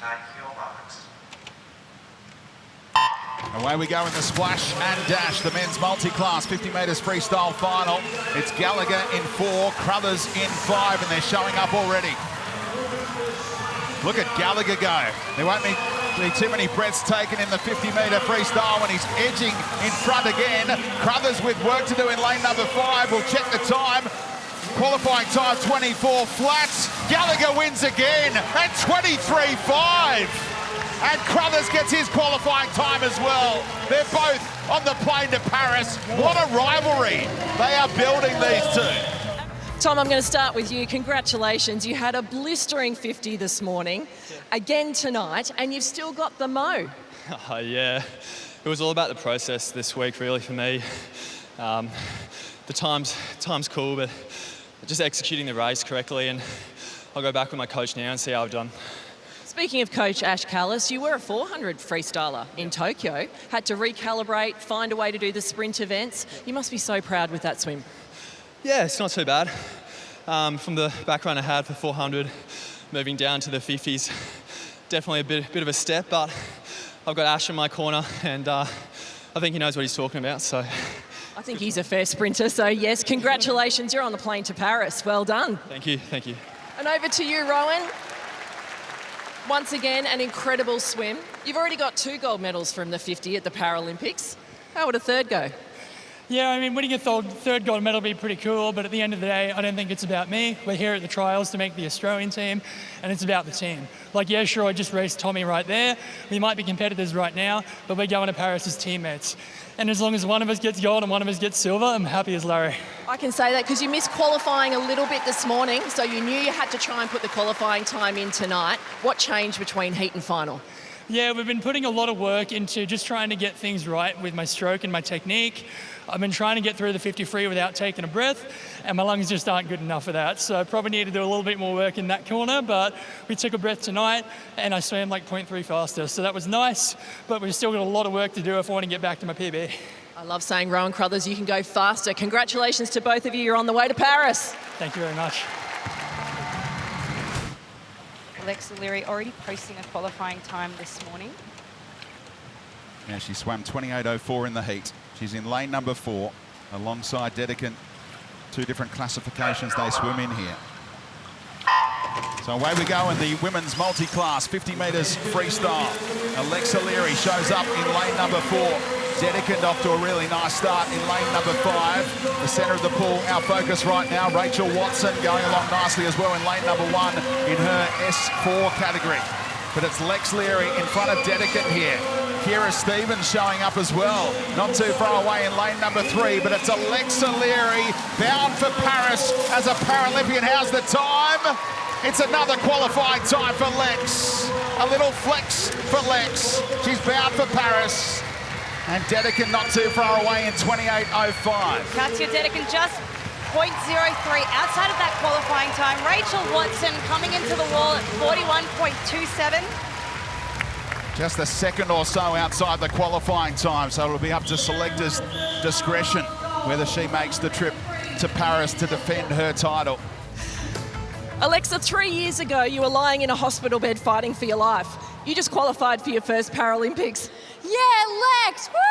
Take your marks. Away we go in the splash and dash, the men's multi-class 50 metres freestyle final. It's Gallagher in 4, Crothers in 5, and they're showing up already. Look at Gallagher go. There won't be too many breaths taken in the 50-metre freestyle when he's edging in front again. Crothers with work to do in lane number 5. We'll check the time. Qualifying time 24 flats. Gallagher wins again at 23.5. And Crothers gets his qualifying time as well. They're both on the plane to Paris. What a rivalry. They are building these two. Tom, I'm going to start with you. Congratulations. You had a blistering 50 this morning, again tonight, and you've still got the mo. Yeah, it was all about the process this week, really, for me. The time's cool, but just executing the race correctly, and I'll go back with my coach now and see how I've done. Speaking of Coach Ash Callis, you were a 400 freestyler in Tokyo, had to recalibrate, find a way to do the sprint events. You must be so proud with that swim. Yeah, it's not too bad. From the background I had for 400, moving down to the 50s, definitely a bit of a step, but I've got Ash in my corner, and I think he knows what he's talking about, so. I think he's a fair sprinter, so yes, congratulations, you're on the plane to Paris. Well done. Thank you, thank you. And over to you, Rowan. Once again, an incredible swim. You've already got 2 gold medals from the 50 at the Paralympics. How would a third go? Yeah, I mean, winning a third gold medal would be pretty cool, but at the end of the day, I don't think it's about me. We're here at the trials to make the Australian team, and it's about the team. Like, yeah, sure, I just raced Tommy right there. We might be competitors right now, but we're going to Paris as teammates. And as long as one of us gets gold and one of us gets silver, I'm happy as Larry. I can say that because you missed qualifying a little bit this morning, so you knew you had to try and put the qualifying time in tonight. What changed between heat and final? Yeah, we've been putting a lot of work into just trying to get things right with my stroke and my technique. I've been trying to get through the 50 free without taking a breath, and my lungs just aren't good enough for that. So I probably need to do a little bit more work in that corner, but we took a breath tonight, and I swam like 0.3 faster. So that was nice, but we've still got a lot of work to do if I want to get back to my PB. I love saying, Rowan Crothers, you can go faster. Congratulations to both of you. You're on the way to Paris. Thank you very much. Alexa Leary already posting a qualifying time this morning. Yeah, she swam 28.04 in the heat. She's in lane number 4 alongside Dedekin. 2 different classifications they swim in here. So away we go in the women's multi-class 50 metres freestyle. Alexa Leary shows up in lane number 4. Dedekin off to a really nice start in lane number 5. The centre of the pool, our focus right now. Rachel Watson going along nicely as well in lane number 1 in her S4 category. But it's Lex Leary in front of Dedekin here. Kira Stevens showing up as well. Not too far away in lane number 3, but it's Alexa Leary bound for Paris as a Paralympian. How's the time? It's another qualifying time for Lex. A little flex for Lex. She's bound for Paris. And Dedekin not too far away in 28.05. Katya Dedekin just 0.03 outside of that qualifying time. Rachel Watson coming into the wall at 41.27. Just a second or so outside the qualifying time, so it'll be up to selectors' discretion whether she makes the trip to Paris to defend her title. Alexa, 3 years ago, you were lying in a hospital bed fighting for your life. You just qualified for your first Paralympics. Yeah, Lex, woo!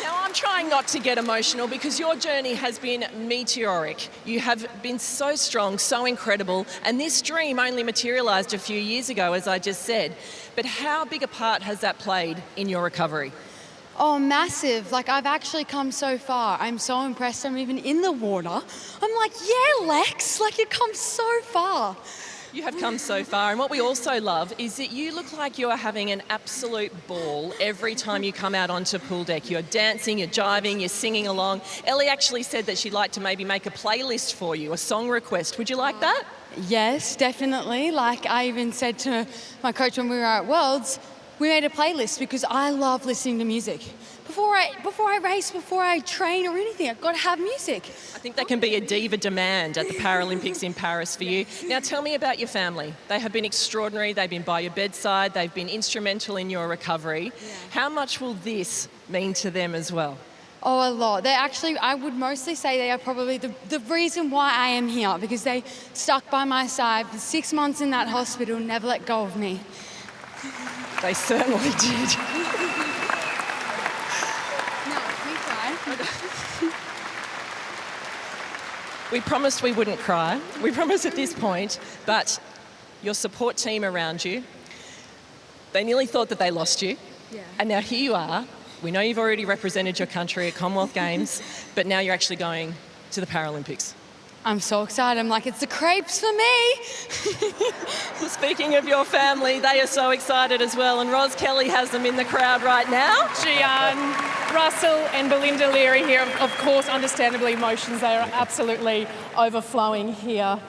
Now, I'm trying not to get emotional because your journey has been meteoric. You have been so strong, so incredible, and this dream only materialised a few years ago, as I just said. But how big a part has that played in your recovery? Oh, massive. Like, I've actually come so far. I'm so impressed. I'm even in the water. I'm like, yeah, Lex, like, you've come so far. You have come so far, and what we also love is that you look like you are having an absolute ball every time you come out onto pool deck. You're dancing, you're jiving, you're singing along. Ellie actually said that she'd like to maybe make a playlist for you, a song request. Would you like that? Yes, definitely. Like, I even said to my coach when we were at Worlds, we made a playlist because I love listening to music. Before I race, before I train or anything, I've got to have music. I think that can be a diva demand at the Paralympics in Paris for you. Now tell me about your family. They have been extraordinary. They've been by your bedside. They've been instrumental in your recovery. Yeah. How much will this mean to them as well? Oh, a lot. I would mostly say they are probably the reason why I am here, because they stuck by my side for 6 months in that hospital, never let go of me. They certainly did. No, we cried. We promised we wouldn't cry. We promised at this point, but your support team around you, they nearly thought that they lost you. Yeah. And now here you are. We know you've already represented your country at Commonwealth Games, but now you're actually going to the Paralympics. I'm so excited. I'm like, it's the crepes for me. Well, speaking of your family, they are so excited as well, and Ros Kelly has them in the crowd right now. Gian, Russell and Belinda Leary here. Of course, understandably, emotions, they are absolutely overflowing here.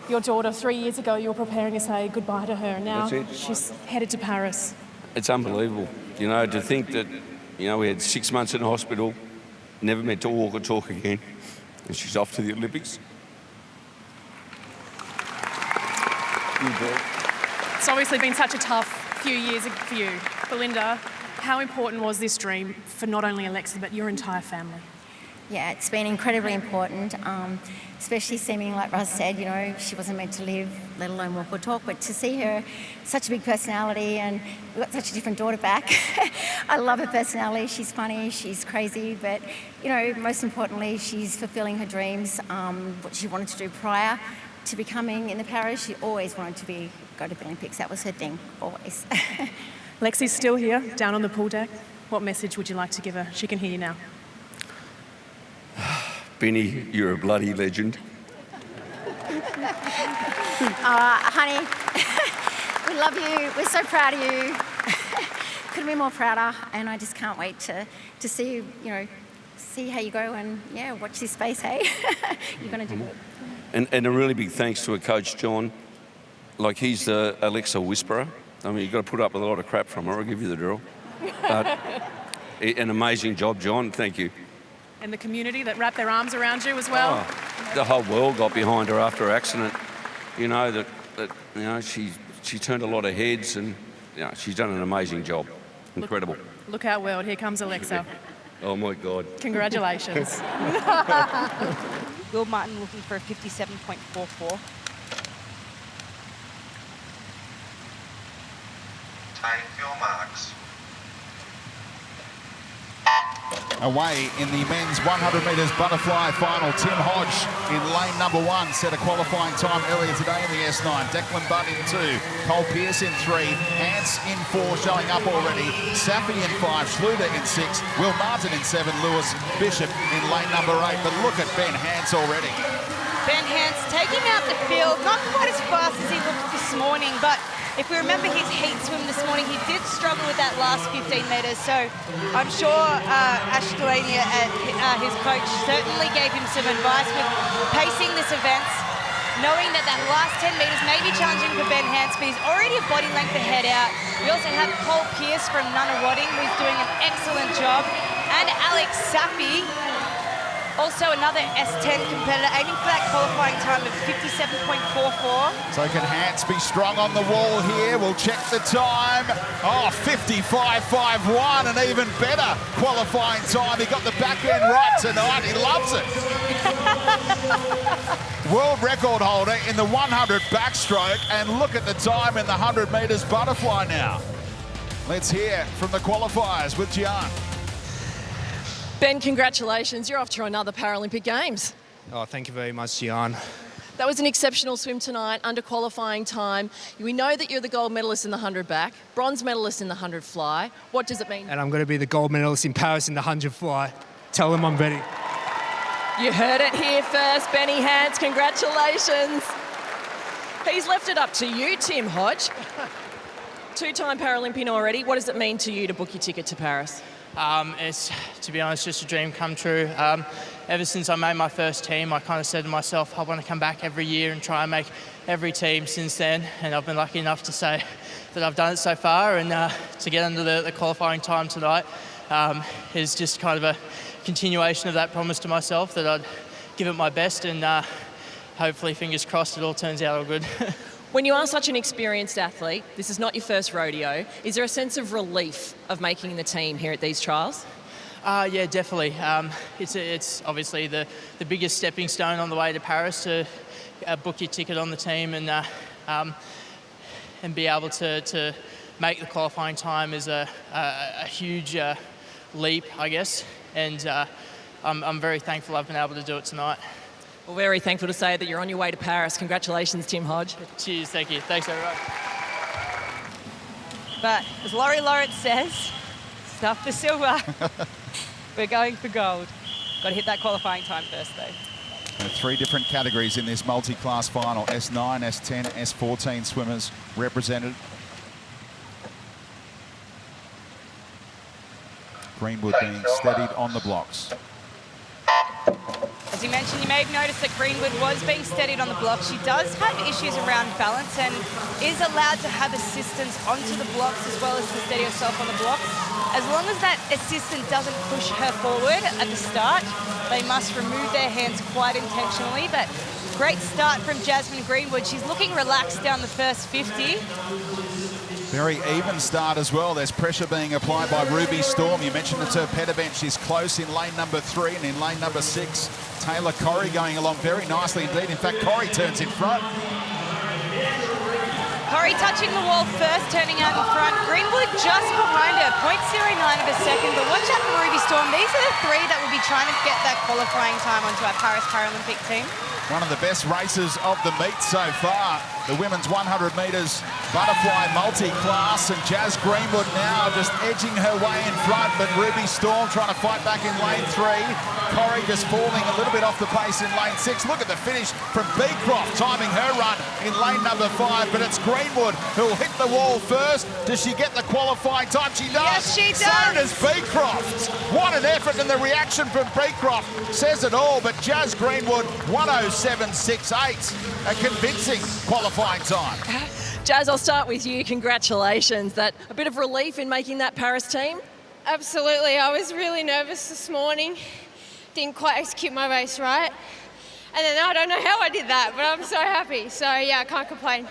Your daughter, 3 years ago, you were preparing to say goodbye to her, and now she's headed to Paris. It's unbelievable, you know, to think that, you know, we had 6 months in hospital, never meant to walk or talk again, and she's off to the Olympics. It's obviously been such a tough few years for you. Belinda, how important was this dream for not only Alexa, but your entire family? Yeah, it's been incredibly important, especially seeming like Russ said, you know, she wasn't meant to live, let alone walk or talk, but to see her, such a big personality, and we've got such a different daughter back. I love her personality. She's funny, she's crazy, but, you know, most importantly, she's fulfilling her dreams, what she wanted to do prior to becoming in the Paris. She always wanted to go to the Olympics. That was her thing, always. Lexi's still here, down on the pool deck. What message would you like to give her? She can hear you now. Benny, you're a bloody legend. Honey, we love you. We're so proud of you. Couldn't be more prouder, and I just can't wait to see you, you know, see how you go, and yeah, watch this space, hey? You're going to do it. And a really big thanks to a coach, John. Like, he's the Alexa whisperer. I mean, you've got to put up with a lot of crap from her, I'll give you the drill. But an amazing job, John. Thank you. And the community that wrapped their arms around you as well. Oh, the whole world got behind her after her accident. You know, that you know, she turned a lot of heads, and you know, she's done an amazing job. Incredible. Look out, world. Here comes Alexa. Oh, my God. Congratulations. Will Martin looking for a 57.44. Take your marks. Away in the men's 100 metres butterfly final, Tim Hodge in lane number 1 set a qualifying time earlier today in the S9. Declan Budd in 2, Cole Pearce in 3, Ants in 4 showing up already, Safi in 5, Schluter in 6, Will Martin in 7, Lewis Bishop in lane number 8. But look at Ben Hance already. Ben Hance taking out the field, not quite as fast as he looked this morning, but if we remember his heat swim this morning, he did struggle with that last 15 metres. So I'm sure Ash Delaney, his coach, certainly gave him some advice with pacing this event, knowing that last 10 metres may be challenging for Ben Hance, but he's already a body length ahead out. We also have Cole Pearce from Nunawading, who's doing an excellent job, and Alex Safi, also another S10 competitor, aiming for that qualifying time of 57.44. So can Hance be strong on the wall here? We'll check the time. Oh, 55.51, an even better qualifying time. He got the back end right tonight. He loves it. World record holder in the 100 backstroke, and look at the time in the 100 metres butterfly now. Let's hear from the qualifiers with Gian. Ben, congratulations. You're off to another Paralympic Games. Oh, thank you very much, Gian. That was an exceptional swim tonight, under qualifying time. We know that you're the gold medalist in the 100 back, bronze medalist in the 100 fly. What does it mean? And I'm going to be the gold medalist in Paris in the 100 fly. Tell them I'm ready. You heard it here first, Benny Hance. Congratulations. He's left it up to you, Tim Hodge. Two-time Paralympian already. What does it mean to you to book your ticket to Paris? It's, to be honest, just a dream come true. Ever since I made my first team, I kind of said to myself, I want to come back every year and try and make every team since then. And I've been lucky enough to say that I've done it so far. And to get under the qualifying time tonight is just kind of a continuation of that promise to myself that I'd give it my best. And hopefully, fingers crossed, it all turns out all good. When you are such an experienced athlete, this is not your first rodeo, is there a sense of relief of making the team here at these trials? Yeah, definitely. It's obviously the biggest stepping stone on the way to Paris to book your ticket on the team and be able to make the qualifying time is a huge leap, I guess. And I'm very thankful I've been able to do it tonight. Well, very thankful to say that you're on your way to Paris. Congratulations, Tim Hodge. Cheers, thank you. Thanks, everyone. But as Laurie Lawrence says, stuff for silver. We're going for gold. Got to hit that qualifying time first, though. There are 3 different categories in this multi-class final. S9, S10, S14 swimmers represented. Greenwood being steadied on the blocks. As you mentioned, you may have noticed that Greenwood was being steadied on the blocks. She does have issues around balance and is allowed to have assistance onto the blocks as well as to steady herself on the blocks. As long as that assistant doesn't push her forward at the start, they must remove their hands quite intentionally. But great start from Jasmine Greenwood. She's looking relaxed down the first 50. Very even start as well. There's pressure being applied by Ruby Storm. You mentioned it's her pedal bench. She's close in lane number 3 and in lane number 6. Taylor Corrie going along very nicely indeed. In fact, Corrie turns in front. Corrie touching the wall first, turning out in front. Greenwood just behind her, 0.09 of a second. But watch out for Ruby Storm. These are the 3 that will be trying to get that qualifying time onto our Paris Paralympic team. One of the best races of the meet so far. The women's 100 metres butterfly multi-class, and Jazz Greenwood now just edging her way in front, but Ruby Storm trying to fight back in lane 3. Corrie just falling a little bit off the pace in lane 6. Look at the finish from Beecroft, timing her run in lane number 5, but it's Greenwood who'll hit the wall first. Does she get the qualifying time? She does. Yes, she does. So does Beecroft. What an effort, and the reaction from Beecroft says it all, but Jazz Greenwood, 107.68, a convincing qualifying time. Jazz, I'll start with you. Congratulations. That a bit of relief in making that Paris team? Absolutely. I was really nervous this morning. Didn't quite execute my race right. And then I don't know how I did that, but I'm so happy. So, yeah, I can't complain.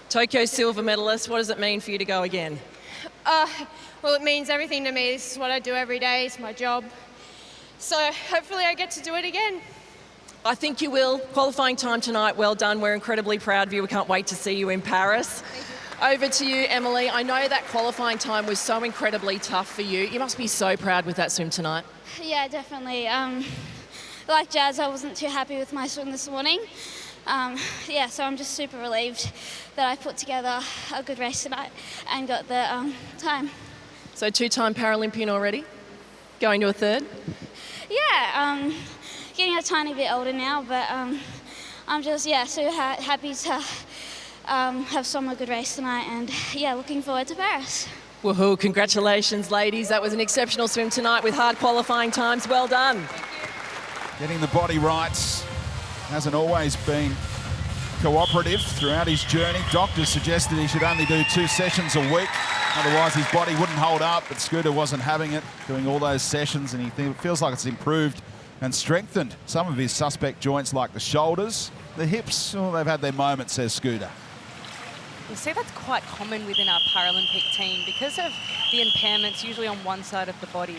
Tokyo silver medalist, what does it mean for you to go again? Well, it means everything to me. This is what I do every day. It's my job. So hopefully I get to do it again. I think you will. Qualifying time tonight, well done. We're incredibly proud of you. We can't wait to see you in Paris. Over to you, Emily. I know that qualifying time was so incredibly tough for you. You must be so proud with that swim tonight. Yeah, definitely. Like Jazz, I wasn't too happy with my swim this morning. Yeah, so I'm just super relieved that I put together a good race tonight and got the time. So 2-time Paralympian already? Going to a 3rd? Yeah, getting a tiny bit older now, but I'm just, yeah, so happy to have swum a good race tonight and, yeah, looking forward to Paris. Woohoo, congratulations, ladies. That was an exceptional swim tonight with hard qualifying times. Well done. Getting the body right. Hasn't always been cooperative throughout his journey. Doctors suggested he should only do 2 sessions a week. Otherwise, his body wouldn't hold up, but Scooter wasn't having it, doing all those sessions, and he feels like it's improved and strengthened some of his suspect joints like the shoulders. The hips, oh, they've had their moment, says Scooter. You see, that's quite common within our Paralympic team. Because of the impairments, usually on one side of the body,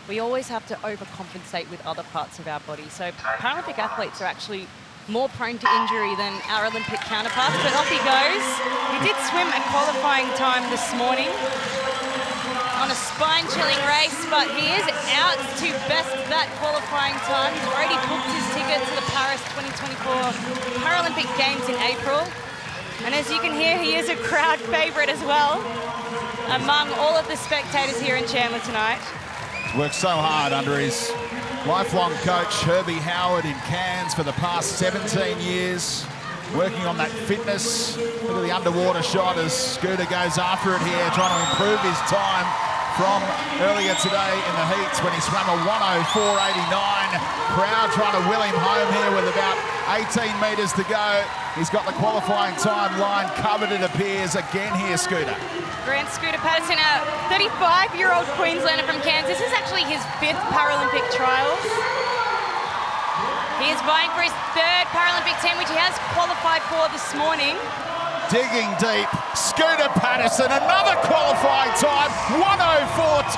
we always have to overcompensate with other parts of our body. So Paralympic athletes are actually more prone to injury than our Olympic counterparts, but off he goes. He did swim a qualifying time this morning on a spine-chilling race, but he is out to best that qualifying time. He's already booked his ticket to the Paris 2024 Paralympic Games in April. And as you can hear, he is a crowd favourite as well among all of the spectators here in Chandler tonight. He's worked so hard under his lifelong coach, Herbie Howard, in Cairns for the past 17 years, working on that fitness. Look at the underwater shot as Scooter goes after it here, trying to improve his time from earlier today in the heats when he swam a 104.89. Crowd trying to will him home here with about 18 metres to go. He's got the qualifying time line covered, it appears, again here, Scooter. Grant Scooter Patterson, a 35-year-old Queenslander from Cairns. This is actually his 5th Paralympic trials. He is vying for his 3rd Paralympic team, which he has qualified for this morning. Digging deep, Scooter Patterson, another qualifying time, 104.25.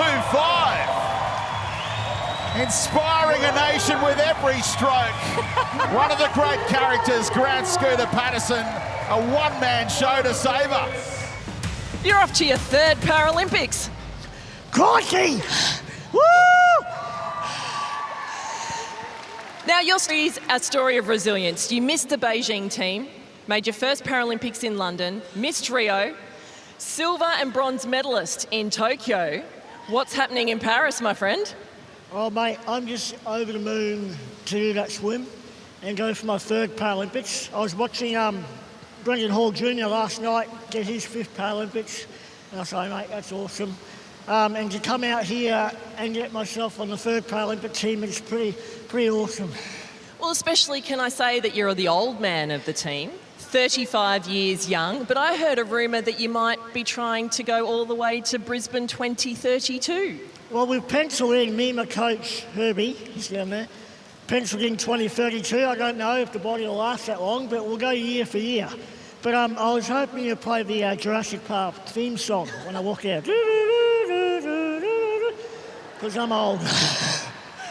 inspiring a nation with every stroke. One of the great characters, Grant Scooter Patterson, a one-man show to savour. You're off to your third Paralympics. Crikey! Woo! Now, your story is a story of resilience. You missed the Beijing team, made your first Paralympics in London, missed Rio, silver and bronze medalist in Tokyo. What's happening in Paris, my friend? Oh, mate, I'm just over the moon to do that swim and go for my third Paralympics. I was watching Brendan Hall Jr. last night get his 5th Paralympics. And I say, mate, that's awesome. And to come out here and get myself on the 3rd Paralympic team is pretty awesome. Well, especially can I say that you're the old man of the team, 35 years young, but I heard a rumour that you might be trying to go all the way to Brisbane 2032. Well, we've penciled in, me and my coach, Herbie, he's down there, penciled in 2032. I don't know if the body will last that long, but we'll go year for year. But I was hoping to play the Jurassic Park theme song when I walk out. Because I'm old.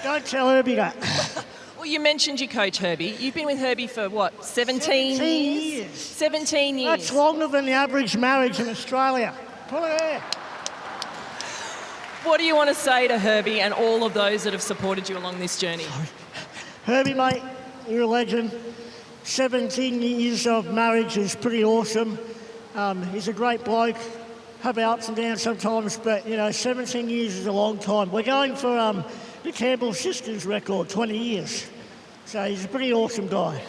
Don't tell Herbie that. Well, you mentioned your coach, Herbie. You've been with Herbie for, what, 17 years? 17 years. That's longer than the average marriage in Australia. Pull it there. What do you want to say to Herbie and all of those that have supported you along this journey? Herbie, mate, you're a legend. 17 years of marriage is pretty awesome. He's a great bloke. Have ups and downs sometimes, but, 17 years is a long time. We're going for the Campbell sisters record, 20 years. So he's a pretty awesome guy.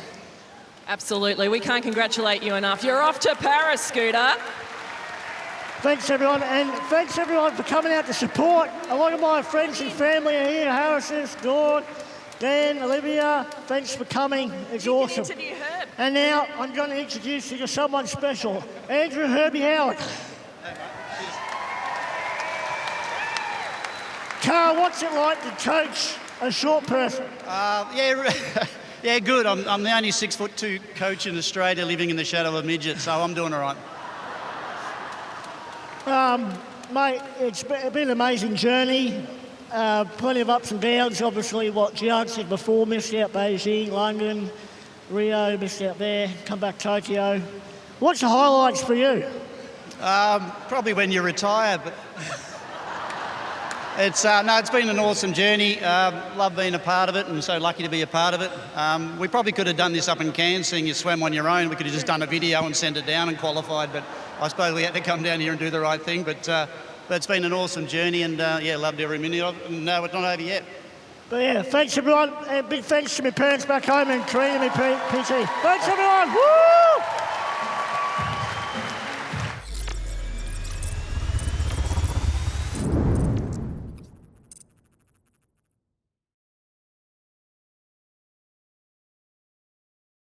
Absolutely. We can't congratulate you enough. You're off to Paris, Scooter. Thanks, everyone, and thanks, everyone, for coming out to support. A lot of my friends and family are here. Harris's, Dawn, Dan, Olivia, thanks for coming. It's awesome. Interview Herb. And now I'm going to introduce you to someone special, Andrew Herbie Howard. Carl, what's it like to coach a short person? Yeah, good. I'm the only 6'2" coach in Australia living in the shadow of a midget, so I'm doing all right. Mate, it's been an amazing journey. Plenty of ups and downs. Obviously, what Gerard said before, missed out Beijing, London, Rio, missed out there, come back Tokyo. What's the highlights for you? Probably when you retire, but it's been an awesome journey. Love being a part of it, and so lucky to be a part of it. We probably could have done this up in Cairns, seeing you swam on your own. We could have just done a video and sent it down and qualified, but I suppose we had to come down here and do the right thing. But it's been an awesome journey, and loved every minute of it. And no, it's not over yet. But yeah, thanks everyone, and big thanks to my parents back home and Karina, my PT. Thanks everyone. Woo!